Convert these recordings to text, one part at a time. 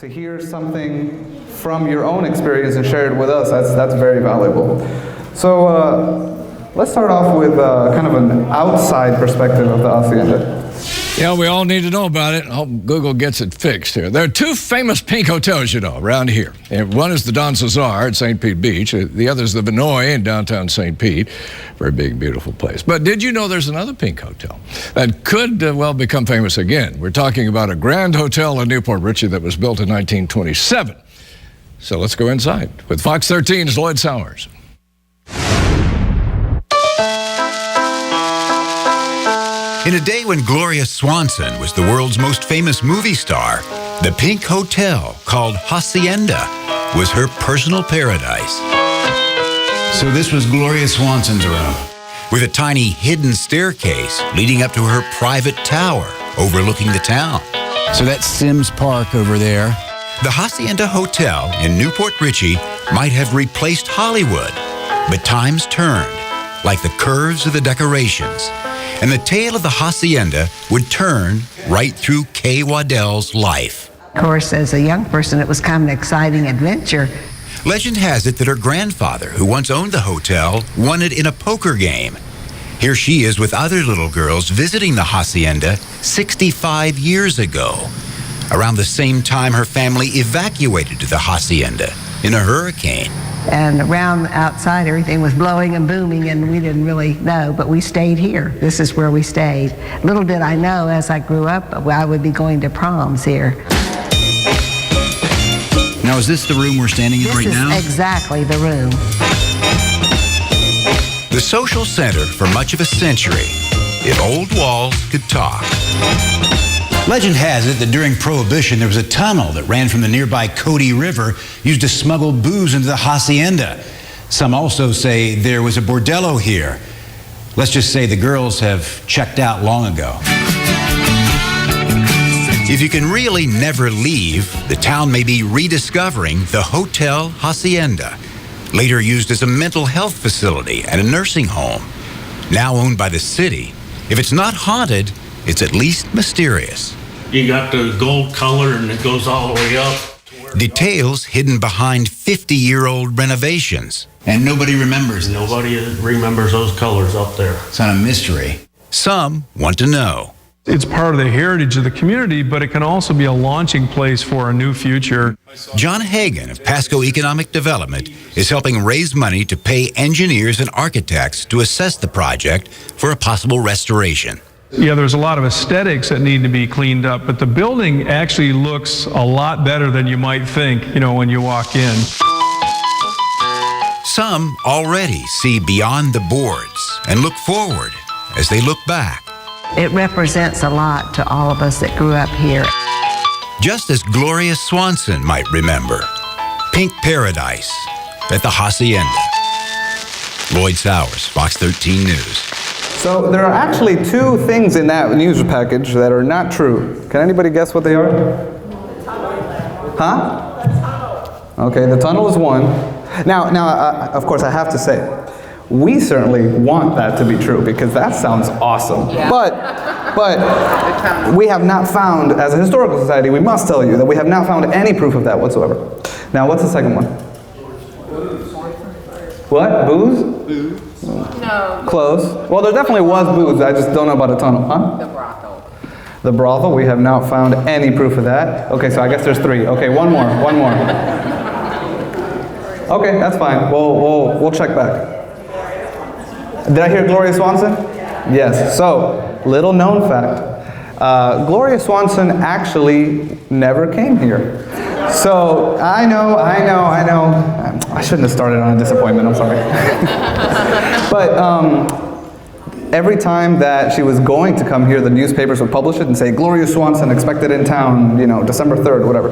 to hear something from your own experience and share it with us, that's very valuable. So let's start off with kind of an outside perspective of the Hacienda. Yeah, we all need to know about it. I hope Google gets it fixed here. There are two famous pink hotels, you know, around here. And one is the Don Cesar at St. Pete Beach. The other is the Vinoy in downtown St. Pete. Very big, beautiful place. But did you know there's another pink hotel that could well become famous again? We're talking about a grand hotel in Newport Richey that was built in 1927. So let's go inside with Fox 13's Lloyd Sowers. In a day when Gloria Swanson was the world's most famous movie star, the pink hotel called Hacienda was her personal paradise. So this was Gloria Swanson's room. With a tiny hidden staircase leading up to her private tower overlooking the town. So that's Sims Park over there. The Hacienda Hotel in Newport Richey might have replaced Hollywood, but times turned, like the curves of the decorations. And the tale of the Hacienda would turn right through Kay Waddell's life. Of course, as a young person, it was kind of an exciting adventure. Legend has it that her grandfather, who once owned the hotel, won it in a poker game. Here she is with other little girls visiting the Hacienda 65 years ago, around the same time her family evacuated to the Hacienda in a hurricane. And around outside, everything was blowing and booming, and we didn't really know, but we stayed here. This is where we stayed. Little did I know, as I grew up, I would be going to proms here. Now, is this the room we're standing in right now? This is exactly the room. The social center for much of a century, if old walls could talk. Legend has it that during Prohibition, there was a tunnel that ran from the nearby Cody River used to smuggle booze into the Hacienda. Some also say there was a bordello here. Let's just say the girls have checked out long ago. If you can really never leave, the town may be rediscovering the Hotel Hacienda, later used as a mental health facility and a nursing home. Now owned by the city, if it's not haunted, it's at least mysterious. You got the gold color and it goes all the way up. Details hidden behind 50-year-old renovations. And nobody remembers this. Nobody remembers those colors up there. It's not a mystery. Some want to know. It's part of the heritage of the community, but it can also be a launching place for a new future. John Hagan of Pasco Economic Development is helping raise money to pay engineers and architects to assess the project for a possible restoration. Yeah, there's a lot of aesthetics that need to be cleaned up, but the building actually looks a lot better than you might think, you know, when you walk in. Some already see beyond the boards and look forward as they look back. It represents a lot to all of us that grew up here. Just as Gloria Swanson might remember, Pink Paradise at the Hacienda. Lloyd Sowers, Fox 13 News. So there are actually two things in that news package that are not true. Can anybody guess what they are? Huh? Okay, the tunnel is one. Now, of course, I have to say, we certainly want that to be true because that sounds awesome. Yeah. But we have not found, as a historical society, we must tell you that we have not found any proof of that whatsoever. Now, what's the second one? What? Booze? Booze. No. Close. Well, there definitely was booze. I just don't know about a tunnel, huh? The brothel. The brothel. We have not found any proof of that. Okay, so I guess there's three. Okay, one more. Okay, that's fine. We'll check back. Did I hear Gloria Swanson? Yes. So, little known fact. Gloria Swanson actually never came here. So, I know. I shouldn't have started on a disappointment, I'm sorry. But every time that she was going to come here, the newspapers would publish it and say, Gloria Swanson expected in town, you know, December 3rd, whatever.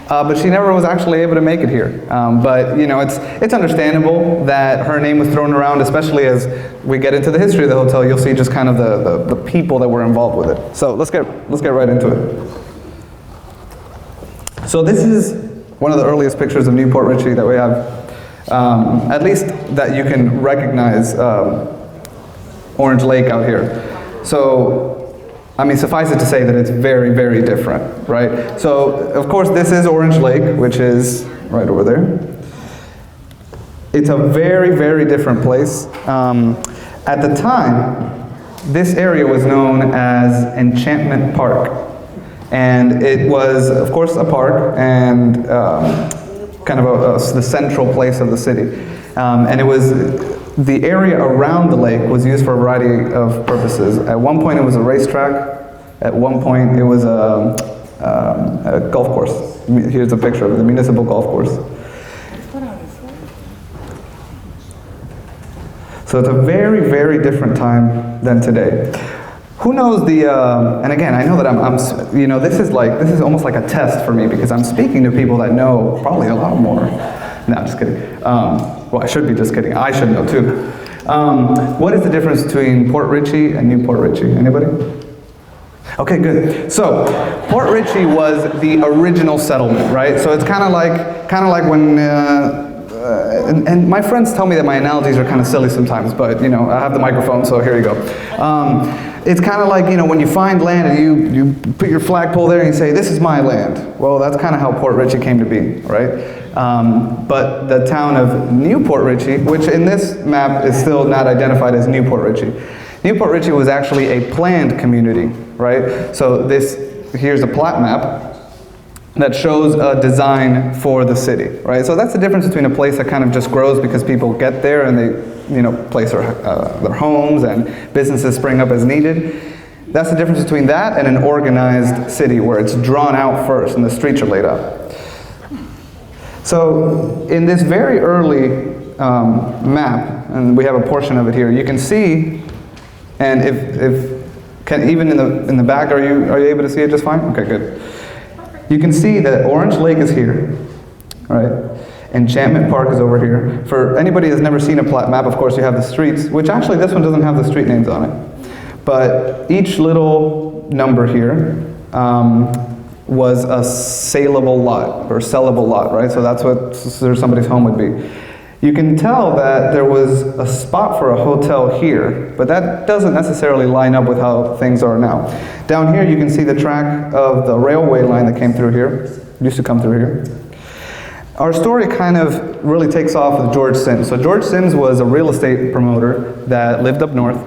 But she never was actually able to make it here. But, you know, it's understandable that her name was thrown around, especially as we get into the history of the hotel. You'll see just kind of the people that were involved with it. So let's get right into it. So this is one of the earliest pictures of Newport Richey that we have, at least that you can recognize Orange Lake out here. So I mean, suffice it to say that it's very, very different, right? So, of course, this is Orange Lake, which is right over there. It's a very, very different place. At the time, this area was known as Enchantment Park. And it was, of course, a park and kind of the central place of the city. And it was, the area around the lake was used for a variety of purposes. At one point it was a racetrack. At one point it was a golf course. Here's a picture of it, the municipal golf course. So it's a very, very different time than today. Who knows the, and again, I know that I'm you know, this is almost like a test for me because I'm speaking to people that know probably a lot more. No, just kidding. Well, I should be just kidding. I should know too. What is the difference between Port Richey and New Port Richey? Anybody? Okay, good. So, Port Richey was the original settlement, right? So it's kind of like when, and my friends tell me that my analogies are kind of silly sometimes, but you know, I have the microphone, so here you go. It's kind of like, you know, when you find land and you put your flagpole there and you say, this is my land. Well, that's kind of how Port Richey came to be, right? But the town of New Port Richey, which in this map is still not identified as New Port Richey. New Port Richey was actually a planned community, right? So here's a plat map that shows a design for the city, right? So that's the difference between a place that kind of just grows because people get there and they, you know, place their homes and businesses spring up as needed. That's the difference between that and an organized city where it's drawn out first and the streets are laid out. So in this very early map, and we have a portion of it here, you can see, and even in the back, are you able to see it just fine? Okay, good. You can see that Orange Lake is here, right? Enchantment Park is over here. For anybody that's never seen a plat map, of course, you have the streets, which actually this one doesn't have the street names on it. But each little number here was a saleable lot, or sellable lot, right? So that's what somebody's home would be. You can tell that there was a spot for a hotel here, but that doesn't necessarily line up with how things are now. Down here you can see the track of the railway line that came through here, used to come through here. Our story kind of really takes off with George Sims. So George Sims was a real estate promoter that lived up north.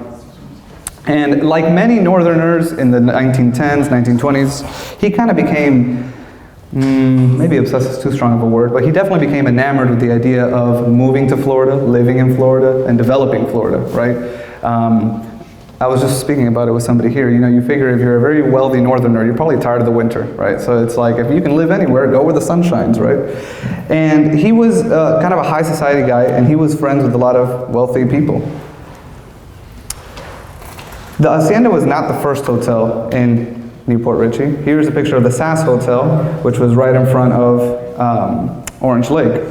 And like many northerners in the 1910s, 1920s, he kind of became, maybe obsessed is too strong of a word, but he definitely became enamored with the idea of moving to Florida, living in Florida, and developing Florida, right? I was just speaking about it with somebody here. You know, you figure if you're a very wealthy northerner, you're probably tired of the winter, right? So it's like, if you can live anywhere, go where the sun shines, right? And he was kind of a high society guy, and he was friends with a lot of wealthy people. The Hacienda was not the first hotel in New Port Richey. Here's a picture of the Sass Hotel, which was right in front of Orange Lake.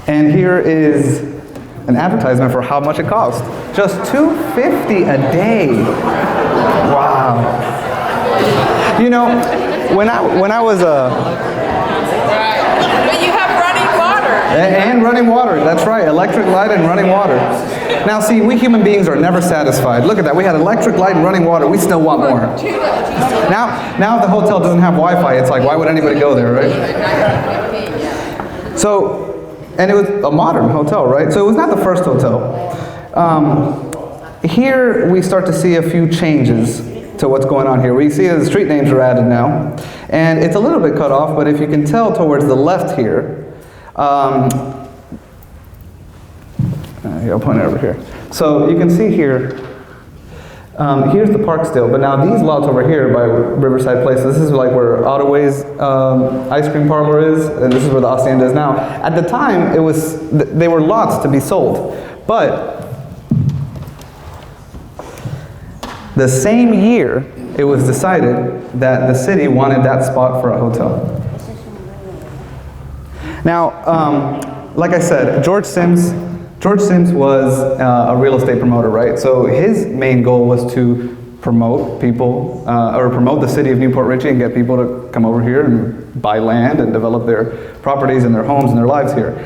And here is an advertisement for how much it cost. Just $250 a day. Wow. You know, when I was But you have running water. And running water, that's right, electric light and running water. Now see, we human beings are never satisfied. Look at that, we had electric light and running water, we still want more. Now if the hotel doesn't have Wi-Fi, it's like, why would anybody go there, right? So, and it was a modern hotel, right? So it was not the first hotel. Here we start to see a few changes to what's going on here. We see that the street names are added now. And it's a little bit cut off, but if you can tell towards the left here, I'll point it over here. So you can see here, here's the park still, but now these lots over here by Riverside Place, this is like where Ottaway's ice cream parlor is, and this is where the Hacienda is now. At the time, they were lots to be sold, but the same year, it was decided that the city wanted that spot for a hotel. Now, like I said, George Sims was a real estate promoter, right? So his main goal was to promote people, or promote the city of New Port Richey and get people to come over here and buy land and develop their properties and their homes and their lives here.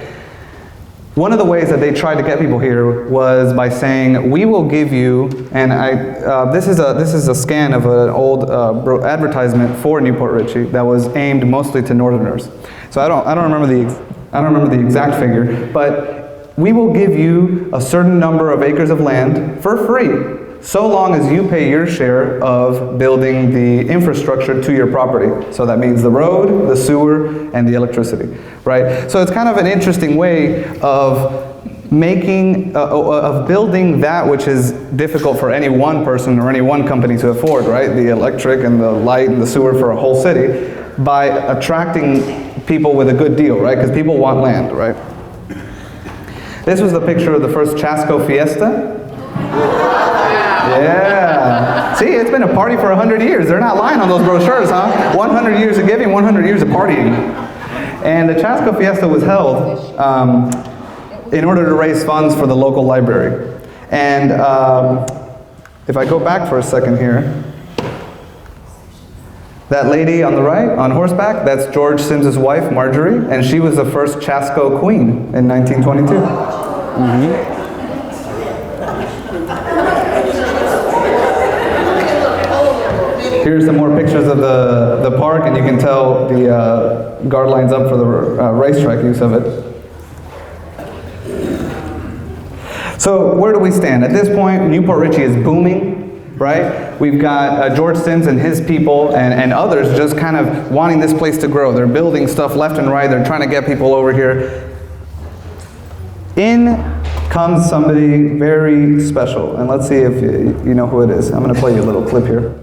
one of the ways that they tried to get people here was by saying, we will give you, and this is a scan of an old advertisement for Newport Richey that was aimed mostly to Northerners. So I don't remember the exact figure, but we will give you a certain number of acres of land for free, so long as you pay your share of building the infrastructure to your property. So that means the road, the sewer, and the electricity, right? So it's kind of an interesting way of making, of building that which is difficult for any one person or any one company to afford, right? The electric and the light and the sewer for a whole city, by attracting people with a good deal, right? Because people want land, right? This was the picture of the first Chasco Fiesta. Yeah. See, it's been a party for 100 years. They're not lying on those brochures, huh? 100 years of giving, 100 years of partying. And the Chasco Fiesta was held in order to raise funds for the local library. And if I go back for a second here, that lady on the right, on horseback, that's George Sims's wife, Marjorie, and she was the first Chasco queen in 1922. Mm-hmm. Here's some more pictures of the park, and you can tell the guard lines up for the racetrack use of it. So where do we stand? At this point, Newport Richey is booming, right? We've got George Sims and his people and others just kind of wanting this place to grow. They're building stuff left and right. They're trying to get people over here. In comes somebody very special, and let's see if you know who it is. I'm going to play you a little clip here.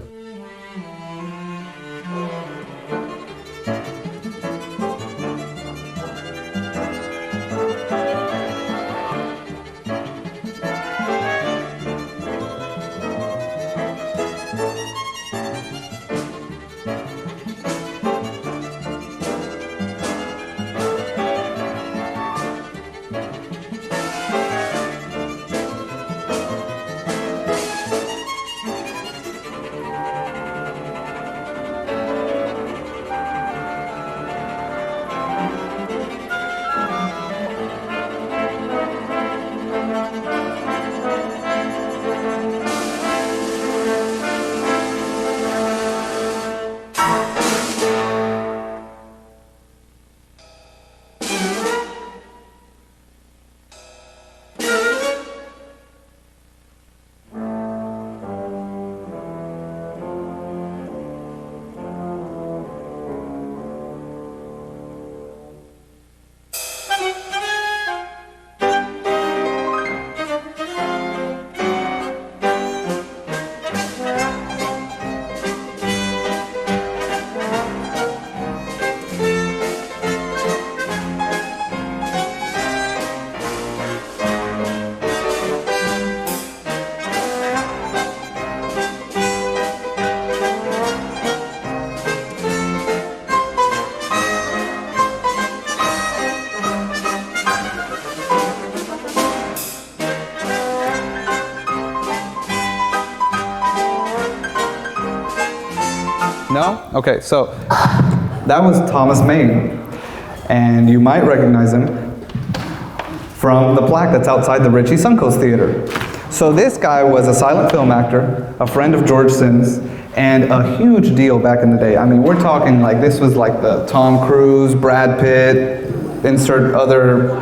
No? Okay, so that was Thomas Maine, and you might recognize him from the plaque that's outside the Richey Suncoast Theater. So this guy was a silent film actor, a friend of George Sims, and a huge deal back in the day. I mean, we're talking like this was like the Tom Cruise, Brad Pitt, insert other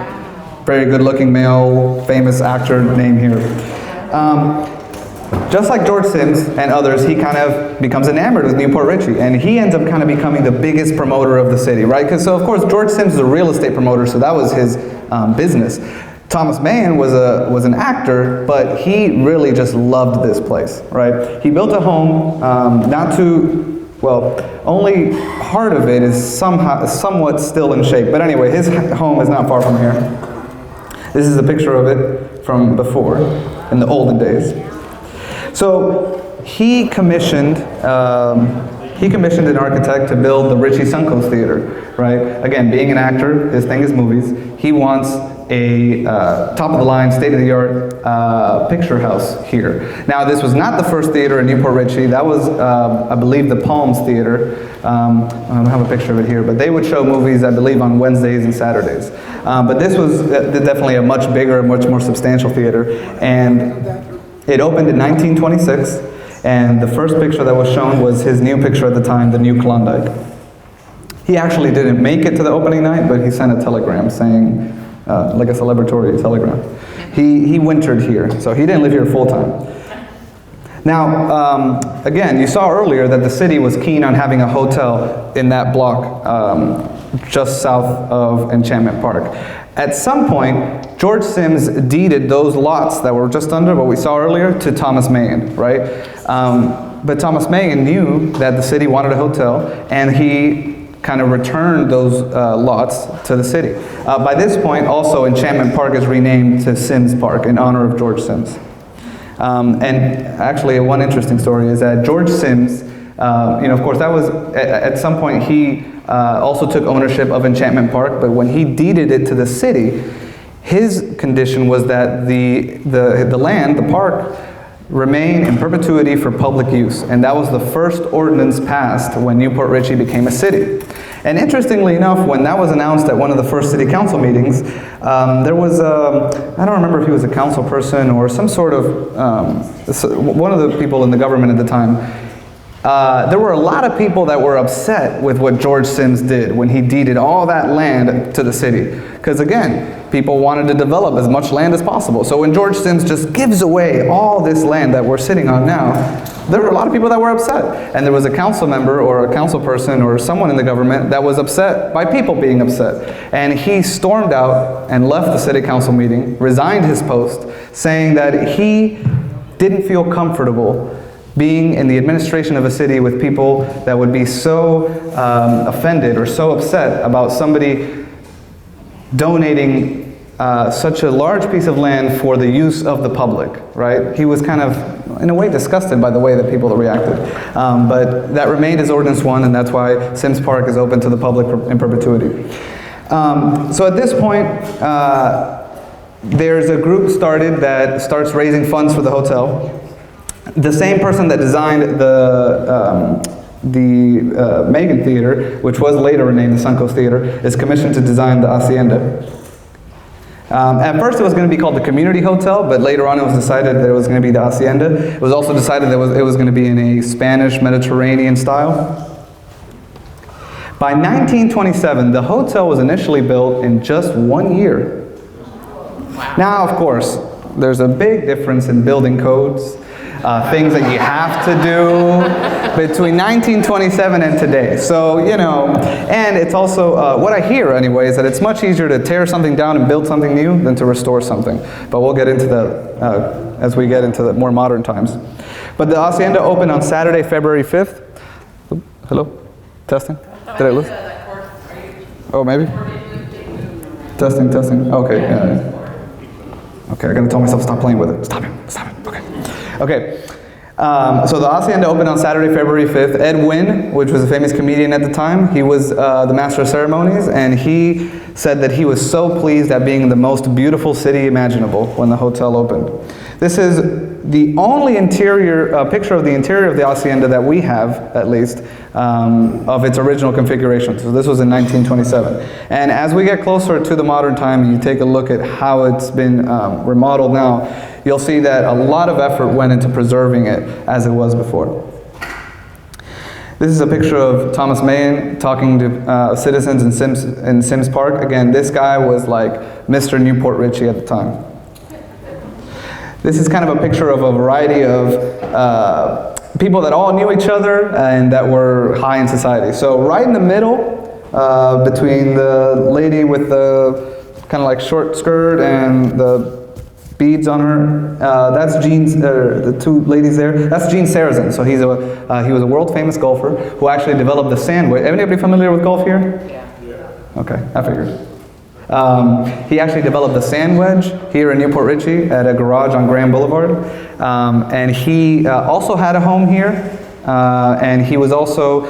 very good-looking male famous actor name here. Just like George Sims and others, he kind of becomes enamored with Newport Richey, and he ends up kind of becoming the biggest promoter of the city, right? Because so of course George Sims is a real estate promoter, so that was his business. Thomas Maine was an actor, but he really just loved this place, right? He built a home, only part of it is somewhat still in shape, but anyway, his home is not far from here. This is a picture of it from before, in the olden days. So he commissioned he commissioned an architect to build the Richey Suncoast Theater, right? Again, being an actor, his thing is movies. He wants a top-of-the-line, state-of-the-art picture house here. Now, this was not the first theater in Newport Richey. That was, I believe, the Palms Theater. I don't have a picture of it here, but they would show movies, I believe, on Wednesdays and Saturdays. But this was definitely a much bigger, much more substantial theater. And it opened in 1926, and the first picture that was shown was his new picture at the time, the New Klondike. He actually didn't make it to the opening night, but he sent a telegram saying, like a celebratory telegram. He wintered here, so he didn't live here full time. Now, again, you saw earlier that the city was keen on having a hotel in that block just south of Enchantment Park. At some point, George Sims deeded those lots that were just under what we saw earlier to Thomas Mahan, right? But Thomas Mahan knew that the city wanted a hotel, and he kind of returned those lots to the city. By this point, also Enchantment Park is renamed to Sims Park in honor of George Sims. And actually, one interesting story is that George Sims, of course, that was at some point he also took ownership of Enchantment Park, but when he deeded it to the city, his condition was that the land, the park, remain in perpetuity for public use, and that was the first ordinance passed when Newport Richey became a city. And interestingly enough, when that was announced at one of the first city council meetings, there was I don't remember if he was a council person or some sort of, one of the people in the government at the time. There were a lot of people that were upset with what George Sims did when he deeded all that land to the city. Because again, people wanted to develop as much land as possible. So when George Sims just gives away all this land that we're sitting on now, there were a lot of people that were upset. And there was a council member or a council person or someone in the government that was upset by people being upset. And he stormed out and left the city council meeting, resigned his post, saying that he didn't feel comfortable being in the administration of a city with people that would be so offended or so upset about somebody donating such a large piece of land for the use of the public, right? He was kind of, in a way, disgusted by the way that people reacted. But that remained as Ordinance 1, and that's why Sims Park is open to the public in perpetuity. So at this point, there's a group started that starts raising funds for the hotel. The same person that designed the Mahan Theater, which was later renamed the Suncoast Theater, is commissioned to design the Hacienda. At first it was going to be called the Community Hotel, but later on it was decided that it was going to be the Hacienda. It was also decided that it was going to be in a Spanish Mediterranean style. By 1927, the hotel was initially built in just 1 year. Wow. Now, of course, there's a big difference in building codes. Things that you have to do between 1927 and today. So, and it's also, what I hear anyway, is that it's much easier to tear something down and build something new than to restore something. But we'll get into that as we get into the more modern times. But the Hacienda opened on Saturday, February 5th. Hello? Testing? Did I lose? Oh, maybe? Testing. Okay. Okay, I gotta tell myself stop playing with it. Stop it. Okay, so the Hacienda opened on Saturday, February 5th. Ed Wynn, which was a famous comedian at the time, he was the master of ceremonies, and he said that he was so pleased at being in the most beautiful city imaginable when the hotel opened. This is the only picture of the interior of the Hacienda that we have, at least, of its original configuration. So this was in 1927. And as we get closer to the modern time and you take a look at how it's been remodeled now, you'll see that a lot of effort went into preserving it as it was before. This is a picture of Thomas Mahan talking to citizens in Sims Park. Again, this guy was like Mr. Newport Richey at the time. This is kind of a picture of a variety of people that all knew each other and that were high in society. So right in the middle, between the lady with the kind of like short skirt and the beads on her, that's the two ladies there, that's Gene Sarazen. So he was a world famous golfer who actually developed the sandwich. Anybody familiar with golf here? Yeah. Okay, I figured. He actually developed the sand wedge here in Newport Richey at a garage on Grand Boulevard. And he also had a home here and he was also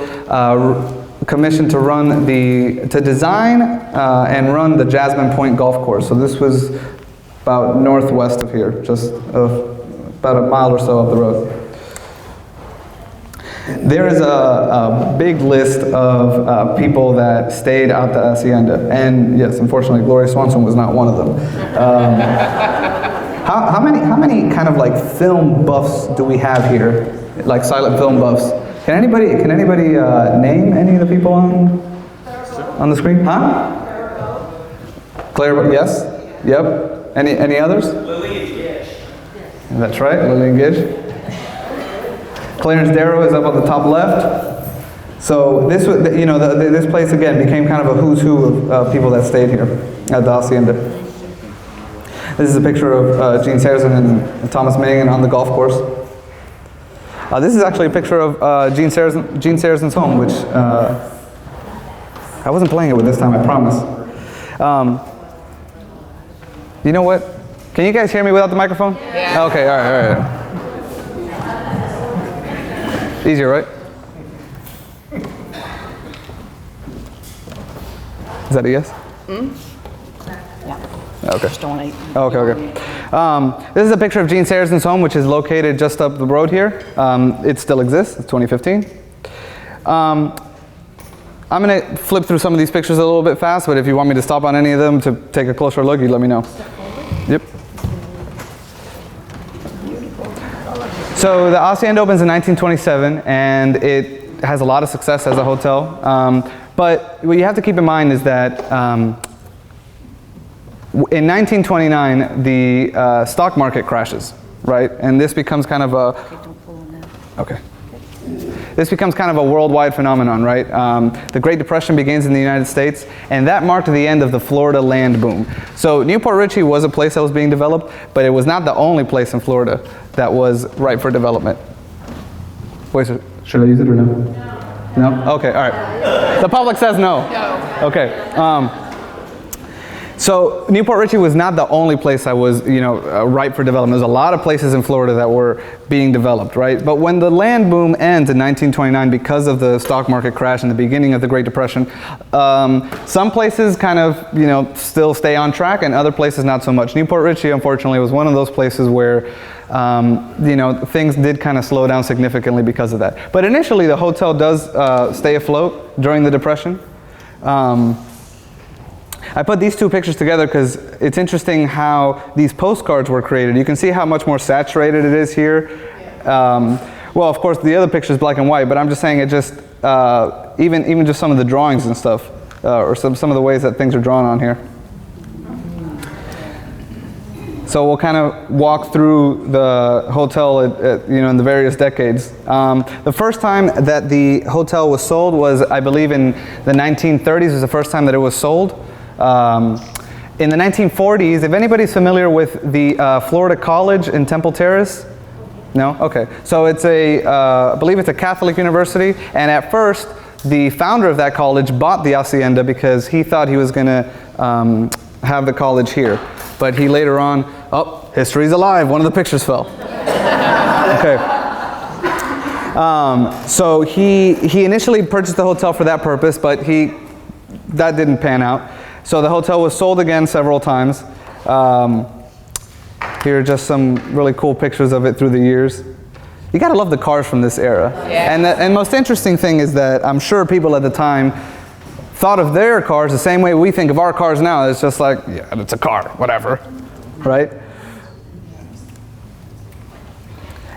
commissioned to design and run the Jasmine Point Golf Course. So this was about northwest of here, just about a mile or so up the road. There is a big list of people that stayed out the Hacienda, and yes, unfortunately, Gloria Swanson was not one of them. How many kind of like film buffs do we have here, like silent film buffs? Can anybody name any of the people on the screen? Huh? Claire, yes, yep. Any others? Lillian Gish. That's right, Lillian Gish. Clarence Darrow is up on the top left. So this, this place again became kind of a who's who of people that stayed here at the Hacienda. This is a picture of Gene Sarazen and Thomas Mangan on the golf course. This is actually a picture of Gene Sarazen's home, which I wasn't playing it with this time, I promise. You know what? Can you guys hear me without the microphone? Yeah. Okay, all right. Easier, right? Is that a yes? Yeah. Okay. Just don't eat. Okay. This is a picture of Gene Sarazen's home, which is located just up the road here. It still exists. It's 2015. I'm going to flip through some of these pictures a little bit fast, but if you want me to stop on any of them to take a closer look, you let me know. Yep. So the Hacienda opens in 1927, and it has a lot of success as a hotel. But what you have to keep in mind is that in 1929, the stock market crashes, right? And this becomes kind of a... Okay. This becomes kind of a worldwide phenomenon, right? The Great Depression begins in the United States, and that marked the end of the Florida land boom. So Newport Richey was a place that was being developed, but it was not the only place in Florida that was ripe for development. Wait, should I use it or no? No? Okay, all right. The public says no. No. Okay. So Newport Richey was not the only place that was, ripe for development. There's a lot of places in Florida that were being developed, right? But when the land boom ends in 1929 because of the stock market crash and the beginning of the Great Depression, some places kind of, still stay on track, and other places not so much. Newport Richey, unfortunately, was one of those places where, things did kind of slow down significantly because of that. But initially, the hotel does stay afloat during the Depression. I put these two pictures together because it's interesting how these postcards were created. You can see how much more saturated it is here. Well, of course, the other picture is black and white, but I'm just saying it just, even just some of the drawings and stuff, or some of the ways that things are drawn on here. So we'll kind of walk through the hotel in the various decades. The first time that the hotel was sold was, I believe, in the 1930s was the first time that it was sold. In the 1940s, if anybody's familiar with the Florida College in Temple Terrace? No? Okay. So it's I believe it's a Catholic university, and at first, the founder of that college bought the Hacienda because he thought he was going to have the college here. But he later on, history's alive, one of the pictures fell. Okay. So he initially purchased the hotel for that purpose, but that didn't pan out. So the hotel was sold again several times. Here are just some really cool pictures of it through the years. You gotta love the cars from this era. Yeah. And the most interesting thing is that I'm sure people at the time thought of their cars the same way we think of our cars now. It's just like, yeah, it's a car, whatever, right?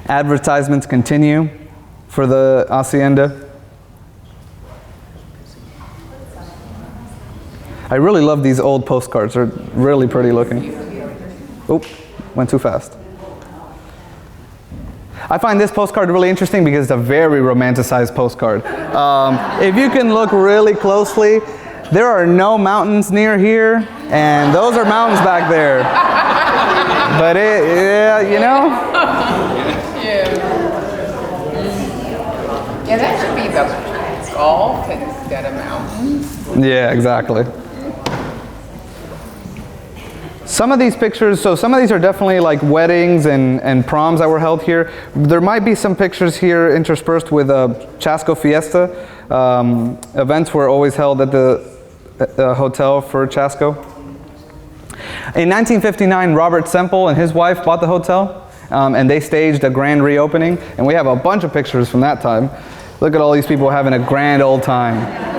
Advertisements continue for the Hacienda. I really love these old postcards. They're really pretty looking. Oop, went too fast. I find this postcard really interesting because it's a very romanticized postcard. If you can look really closely, there are no mountains near here, and those are mountains back there. But Yeah, that should be the golf instead of mountains. Yeah, exactly. Some of these pictures, so some of these are definitely like weddings and proms that were held here. There might be some pictures here interspersed with Chasco Fiesta. Events were always held at the hotel for Chasco. In 1959, Robert Semple and his wife bought the hotel, and they staged a grand reopening. And we have a bunch of pictures from that time. Look at all these people having a grand old time.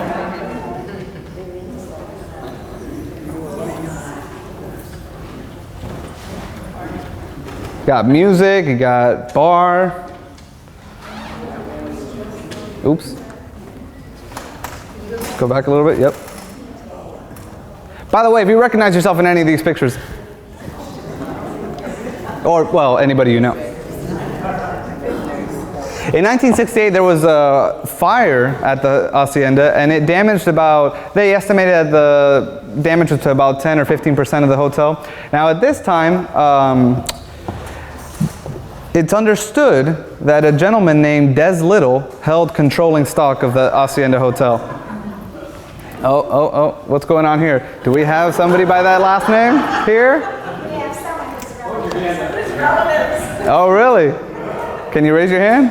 Got music, you got bar. Oops. Go back a little bit, yep. By the way, if you recognize yourself in any of these pictures, or, well, anybody you know. In 1968, there was a fire at the Hacienda, and it damaged about, they estimated that the damage was to about 10 or 15% of the hotel. Now at this time, it's understood that a gentleman named Des Little held controlling stock of the Hacienda Hotel. Oh, what's going on here? Do we have somebody by that last name here? Oh, really? Can you raise your hand?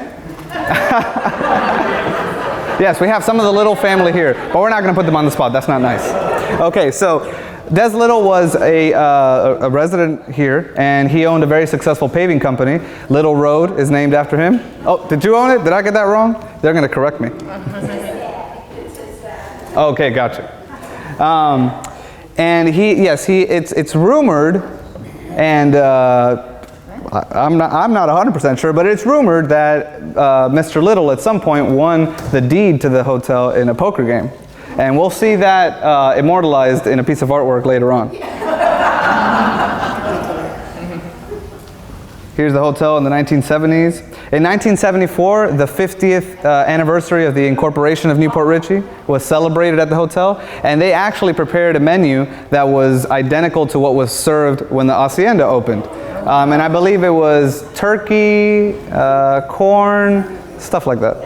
Yes, we have some of the Little family here, but we're not going to put them on the spot. That's not nice. Okay, so Des Little was a resident here, and he owned a very successful paving company. Little Road is named after him. Oh, did you own it? Did I get that wrong? They're going to correct me. Okay, gotcha. And it's rumored, and I'm not 100% sure, but it's rumored that Mr. Little at some point won the deed to the hotel in a poker game. And we'll see that immortalized in a piece of artwork later on. Here's the hotel in the 1970s. In 1974, the 50th anniversary of the incorporation of Newport Richey was celebrated at the hotel, and they actually prepared a menu that was identical to what was served when the Hacienda opened. And I believe it was turkey, corn, stuff like that.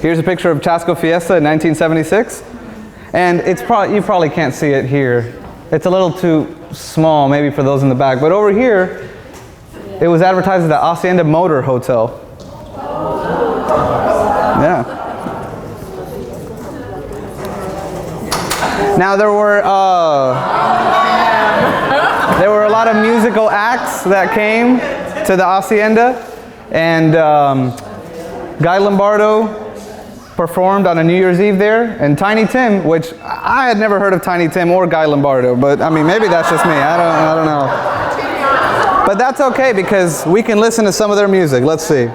Here's a picture of Chasco Fiesta in 1976, and it's you probably can't see it here. It's a little too small, maybe for those in the back, but over here, it was advertised as the Hacienda Motor Hotel. Yeah. Now there were a lot of musical acts that came to the Hacienda, and Guy Lombardo performed on a New Year's Eve there, and Tiny Tim, which I had never heard of Tiny Tim or Guy Lombardo, but I mean, maybe that's just me, I don't know. But that's okay, because we can listen to some of their music. Let's see.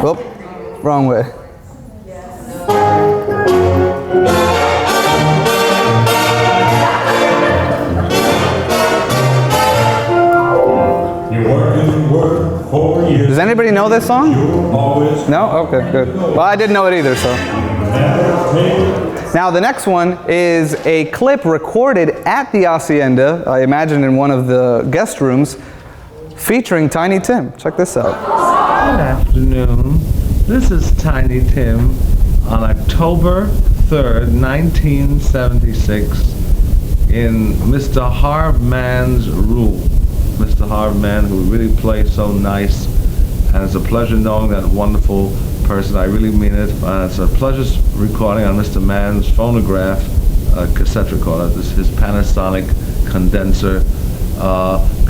Whoop, wrong way. Does anybody know this song? No? Okay, good. Well, I didn't know it either, so. Now, the next one is a clip recorded at the Hacienda, I imagine in one of the guest rooms, featuring Tiny Tim. Check this out. Good afternoon. This is Tiny Tim on October 3rd, 1976, in Mr. Harvman's room. Mr. Harvman, who really plays so nice, and it's a pleasure knowing that wonderful person. I really mean it. It's a pleasure recording on Mr. Mann's phonograph cassette recorder. This is his Panasonic condenser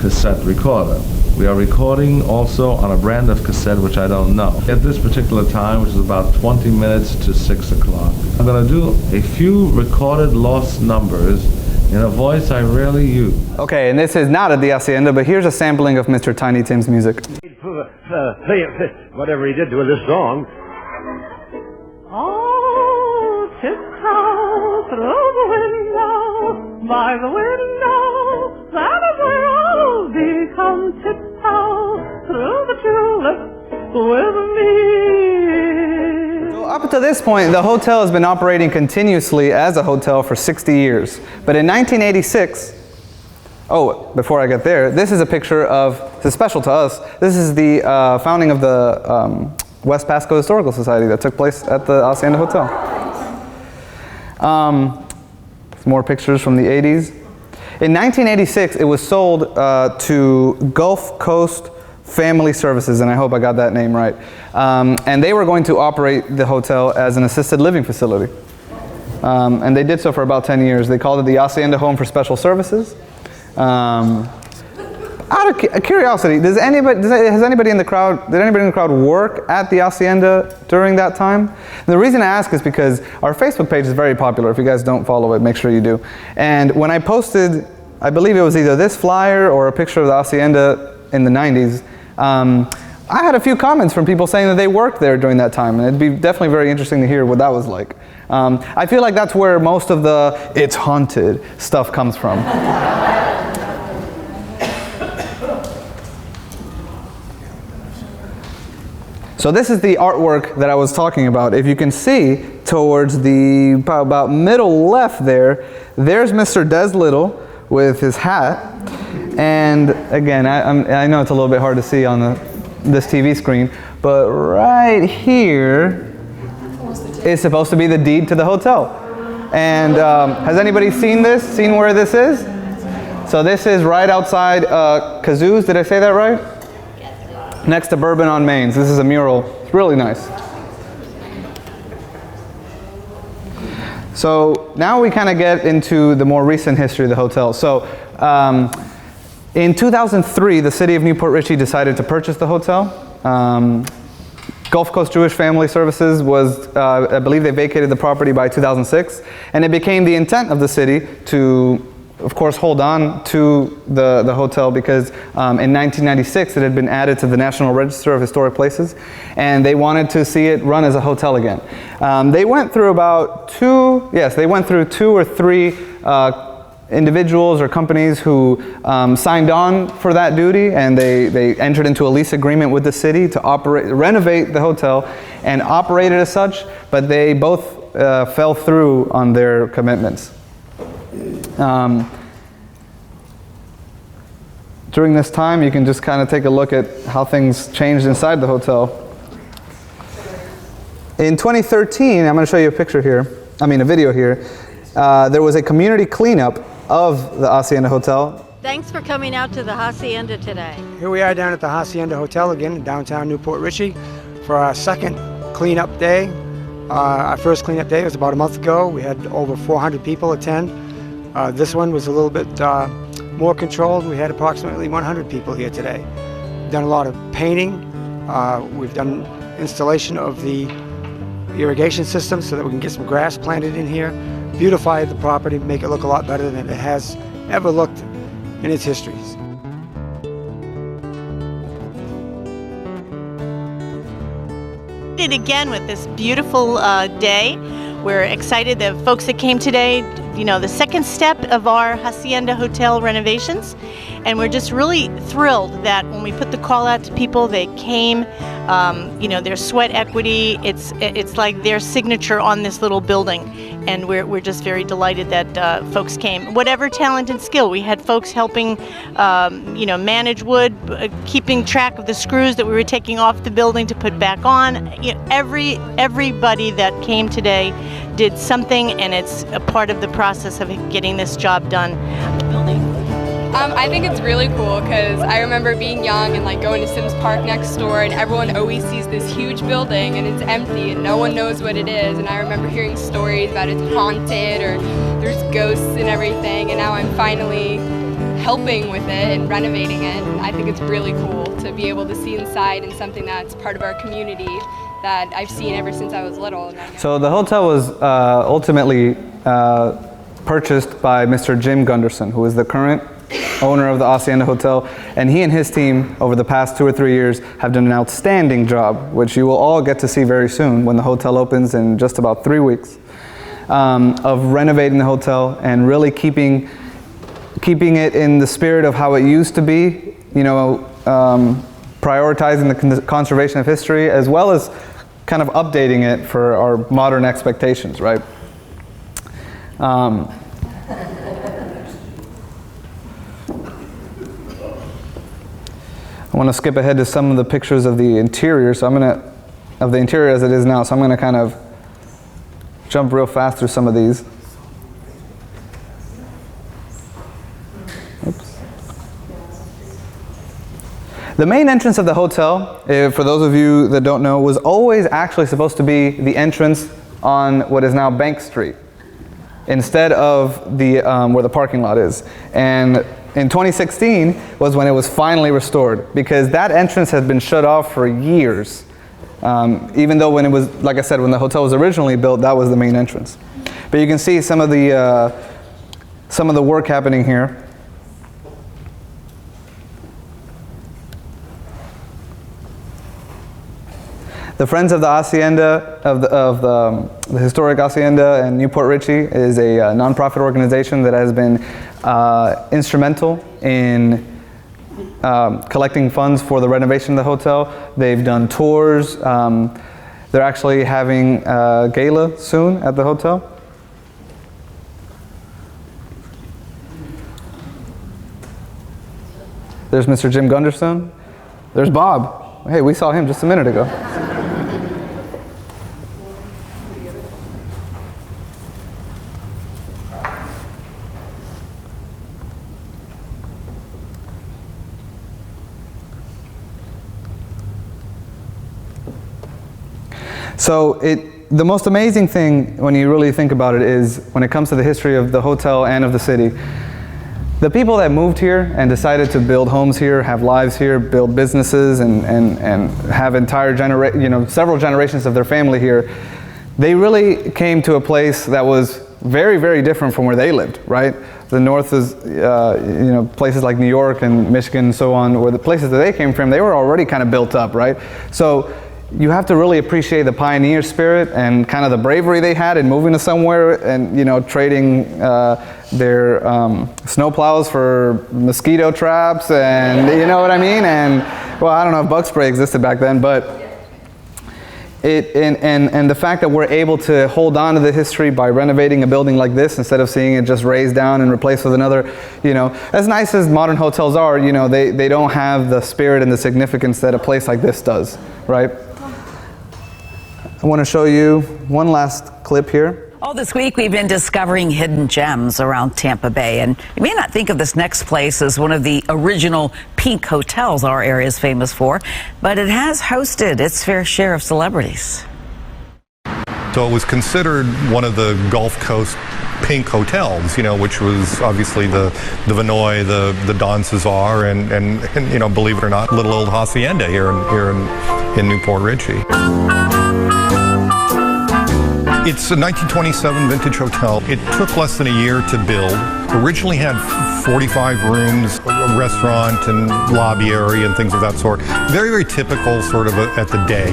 cassette recorder. We are recording also on a brand of cassette which I don't know. At this particular time, which is about 20 minutes to 6 o'clock, I'm going to do a few recorded lost numbers in a voice I rarely use. Okay, and this is not at the Hacienda, but here's a sampling of Mr. Tiny Tim's music. Whatever he did to this song. Oh, tiptoe through the window, by the window, that is where I'll be. Come tiptoe through the tulips with me. So up to this point, the hotel has been operating continuously as a hotel for 60 years. But in 1986, oh, before I get there, this is a picture of, this is special to us, this is the founding of the West Pasco Historical Society that took place at the Hacienda Hotel. Some more pictures from the 80s. In 1986, it was sold to Gulf Coast Family Services, and I hope I got that name right. And they were going to operate the hotel as an assisted living facility. And they did so for about 10 years. They called it the Hacienda Home for Special Services. Out of curiosity, did anybody in the crowd work at the Hacienda during that time? And the reason I ask is because our Facebook page is very popular. If you guys don't follow it, make sure you do. And when I posted, I believe it was either this flyer or a picture of the Hacienda in the 90s, I had a few comments from people saying that they worked there during that time, and it'd be definitely very interesting to hear what that was like. I feel like that's where most of the "it's haunted" stuff comes from. So this is the artwork that I was talking about. If you can see towards the about middle left there's Mr. Des Little with his hat. And again, I know it's a little bit hard to see on this TV screen, but right here is supposed to be the deed to the hotel. And has anybody seen this? Seen where this is? So this is right outside Kazoo's, did I say that right? Next to Bourbon on Mains. This is a mural. It's really nice. So now we kind of get into the more recent history of the hotel. So in 2003, the city of Newport Richey decided to purchase the hotel. Gulf Coast Jewish Family Services was, I believe they vacated the property by 2006, and it became the intent of the city to, of course, hold on to the hotel because in 1996 it had been added to the National Register of Historic Places, and they wanted to see it run as a hotel again. They went through two or three individuals or companies who signed on for that duty, and they entered into a lease agreement with the city to renovate the hotel and operate it as such, but they both fell through on their commitments. During this time, you can just kind of take a look at how things changed inside the hotel. In 2013, I'm going to show you a video here. There was a community cleanup of the Hacienda Hotel. Thanks for coming out to the Hacienda today. Here we are down at the Hacienda Hotel again in downtown Newport Richey for our second cleanup day. Our first cleanup day was about a month ago. We had over 400 people attend. This one was a little bit more controlled. We had approximately 100 people here today. We've done a lot of painting. We've done installation of the irrigation system so that we can get some grass planted in here, beautify the property, make it look a lot better than it has ever looked in its history. Again with this beautiful day. We're excited that folks that came today, you know, the second step of our Hacienda Hotel renovations, and we're just really thrilled that when we put the call out to people, they came. You know, their sweat equity, it's like their signature on this little building, and we're just very delighted that folks came. Whatever talent and skill, we had folks helping, you know, manage wood, keeping track of the screws that we were taking off the building to put back on. You know, everybody that came today did something, and it's a part of the process of getting this job done. I think it's really cool because I remember being young and like going to Sims Park next door, and everyone always sees this huge building and it's empty and no one knows what it is, and I remember hearing stories about it's haunted or there's ghosts and everything, and now I'm finally helping with it and renovating it, and I think it's really cool to be able to see inside and something that's part of our community that I've seen ever since I was little. So the hotel was ultimately purchased by Mr. Jim Gunderson, who is the current owner of the Hacienda Hotel, and he and his team over the past 2 or 3 years have done an outstanding job, which you will all get to see very soon when the hotel opens in just about 3 weeks, of renovating the hotel and really keeping it in the spirit of how it used to be, you know, prioritizing the conservation of history as well as kind of updating it for our modern expectations, right? I want to skip ahead to some of the pictures of the interior, so I'm going to of the interior as it is now, so I'm going to kind of jump real fast through some of these. Oops. The main entrance of the hotel, for those of you that don't know, was always actually supposed to be the entrance on what is now Bank Street, instead of the where the parking lot is. And in 2016 was when it was finally restored, because that entrance had been shut off for years. Even though when it was, like I said, when the hotel was originally built, that was the main entrance. But you can see some of the work happening here. The Friends of the Hacienda, of the historic Hacienda in Newport Richey, is a nonprofit organization that has been instrumental in collecting funds for the renovation of the hotel. They've done tours. They're actually having a gala soon at the hotel. There's Mr. Jim Gunderson. There's Bob. Hey, we saw him just a minute ago. So the most amazing thing when you really think about it is when it comes to the history of the hotel and of the city, the people that moved here and decided to build homes here, have lives here, build businesses, and have several generations of their family here, they really came to a place that was very, very different from where they lived, right? The north is, places like New York and Michigan and so on, where the places that they came from, they were already kind of built up, right? So you have to really appreciate the pioneer spirit and kind of the bravery they had in moving to somewhere and, trading their snowplows for mosquito traps, and you know what I mean? And, well, I don't know if bug spray existed back then, but and the fact that we're able to hold on to the history by renovating a building like this instead of seeing it just razed down and replaced with another, as nice as modern hotels are, they don't have the spirit and the significance that a place like this does, right? I want to show you one last clip here. All this week we've been discovering hidden gems around Tampa Bay, and you may not think of this next place as one of the original pink hotels our area is famous for, but it has hosted its fair share of celebrities. So it was considered one of the Gulf Coast pink hotels, which was obviously the Vinoy, the Don Cesar, and believe it or not, little old Hacienda here in Newport Richey. It's a 1927 vintage hotel. It took less than a year to build. Originally had 45 rooms, a restaurant and lobby area and things of that sort. Very, very typical sort of at the day.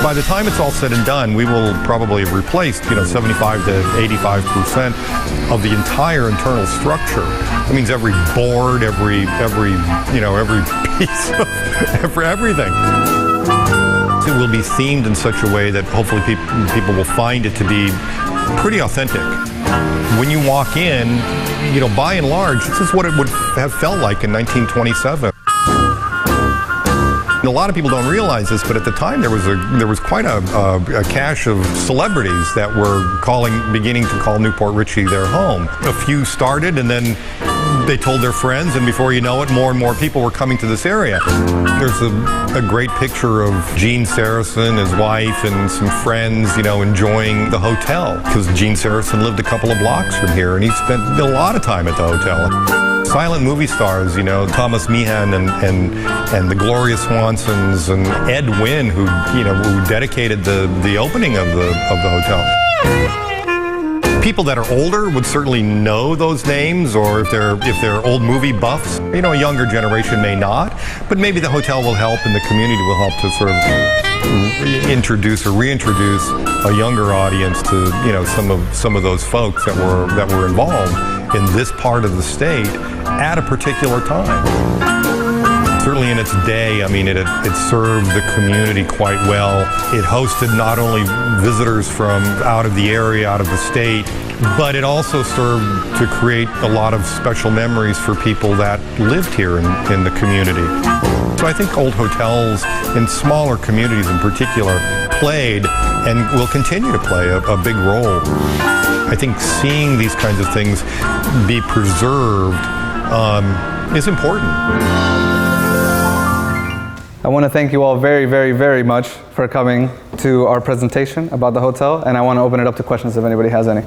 By the time it's all said and done, we will probably have replaced, 75 to 85% of the entire internal structure. That means every board, every piece of everything. It will be themed in such a way that hopefully people will find it to be pretty authentic. When you walk in, by and large, this is what it would have felt like in 1927. A lot of people don't realize this, but at the time there was quite a cache of celebrities that were beginning to call Newport Richey their home. A few started, and then they told their friends, and before you know it, more and more people were coming to this area. There's a great picture of Gene Saracen, his wife, and some friends, enjoying the hotel, because Gene Saracen lived a couple of blocks from here, and he spent a lot of time at the hotel. Silent movie stars, Thomas Meehan and the Gloria Swansons and Ed Wynn, who dedicated the opening of the hotel. People that are older would certainly know those names, or if they're old movie buffs. A younger generation may not, but maybe the hotel will help and the community will help to sort of introduce or reintroduce a younger audience to some of those folks that were involved in this part of the state at a particular time. Certainly in its day, it served the community quite well. It hosted not only visitors from out of the area, out of the state, but it also served to create a lot of special memories for people that lived here in the community. So I think old hotels in smaller communities in particular played and will continue to play a big role. I think seeing these kinds of things be preserved is important. I want to thank you all very, very, very much for coming to our presentation about the hotel, and I want to open it up to questions if anybody has any.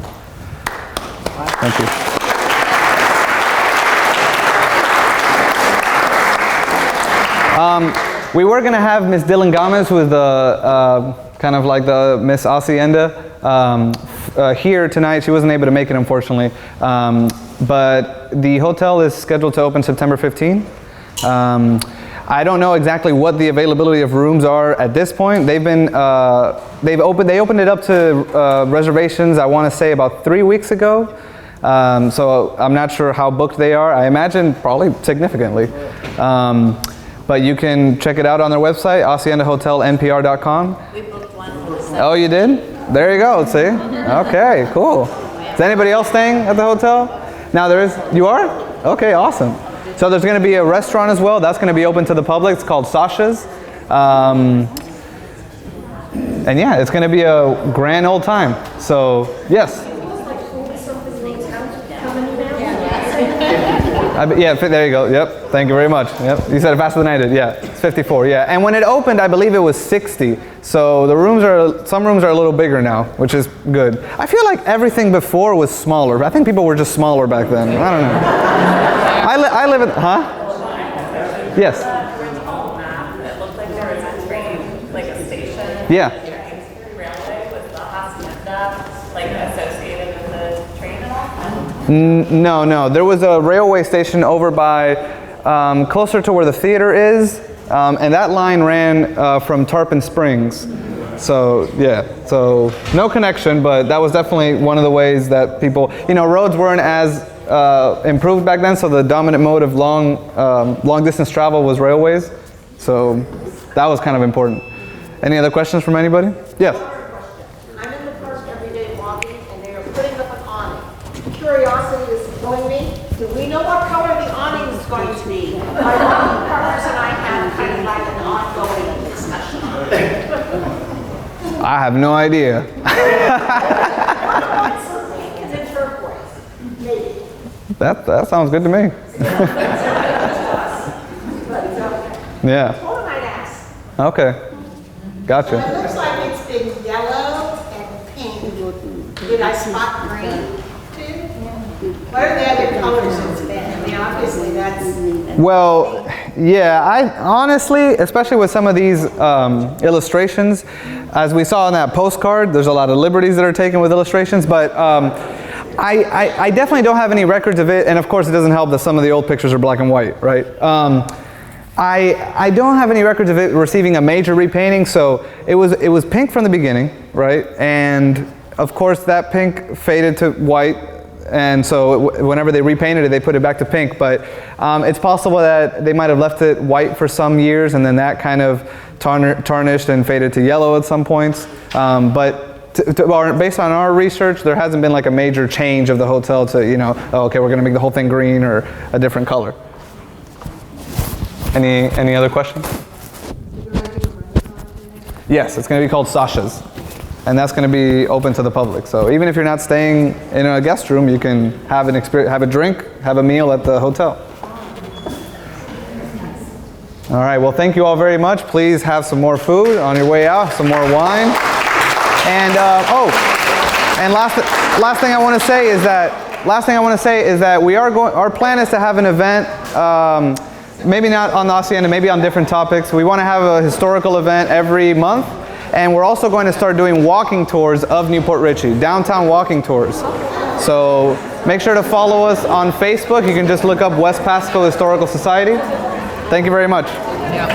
Thank you. We were going to have Miss Dylan Gomez, who is the kind of like the Miss Hacienda, here tonight. She wasn't able to make it, unfortunately. But the hotel is scheduled to open September 15. I don't know exactly what the availability of rooms are at this point. They opened it up to reservations, I want to say about 3 weeks ago. So I'm not sure how booked they are. I imagine probably significantly. But you can check it out on their website, haciendahotelnpr.com. We booked one for the Oh, you did? There you go, see? Okay, cool. Is anybody else staying at the hotel? Now there is, you are? Okay, awesome. So there's going to be a restaurant as well. That's going to be open to the public. It's called Sasha's. And yeah, it's going to be a grand old time. So, yes. Yeah, there you go. Yep. Thank you very much. Yep. You said it faster than I did. Yeah. It's 54. Yeah. And when it opened, I believe it was 60. So the rooms some rooms are a little bigger now, which is good. I feel like everything before was smaller. I think people were just smaller back then. I don't know. I live in, huh? Yes. It looked like there was a train, like a station. Yeah. Railway, was the Hacienda like associated with the train at all? No. There was a railway station over by, closer to where the theater is, and that line ran from Tarpon Springs. So, yeah, so no connection, but that was definitely one of the ways that people, roads weren't as improved back then, so the dominant mode of long distance travel was railways. So that was kind of important. Any other questions from anybody? Yes. I'm in the park every day walking, and they are putting up an awning. Curiosity is killing me. Do we know what color the awning is going to be? My walking partners and I have kind of like an ongoing discussion. I have no idea. Is it turquoise? Maybe. That sounds good to me. Yeah. What might ask? Okay. Gotcha. It looks like it's been yellow and pink. Did I spot green too? What are the other colors it's been? I mean, obviously that's... Well, yeah, I honestly, especially with some of these illustrations, as we saw on that postcard, there's a lot of liberties that are taken with illustrations, but I definitely don't have any records of it, and of course it doesn't help that some of the old pictures are black and white, right? I don't have any records of it receiving a major repainting, so it was pink from the beginning, right? And of course that pink faded to white, and so whenever they repainted it, they put it back to pink. But it's possible that they might have left it white for some years, and then that kind of tarnished and faded to yellow at some points. But based on our research, there hasn't been like a major change of the hotel to, oh, okay, we're going to make the whole thing green or a different color. Any other questions? Yes, it's going to be called Sasha's, and that's going to be open to the public. So even if you're not staying in a guest room, you can have a drink, have a meal at the hotel. All right. Well, thank you all very much. Please have some more food on your way out, some more wine, and and last thing I want to say is that we are going. Our plan is to have an event. Maybe not on the Hacienda, maybe on different topics. We want to have a historical event every month, and we're also going to start doing walking tours of Newport Richey, downtown walking tours. So make sure to follow us on Facebook. You can just look up West Pasco Historical Society. Thank you very much. Yeah.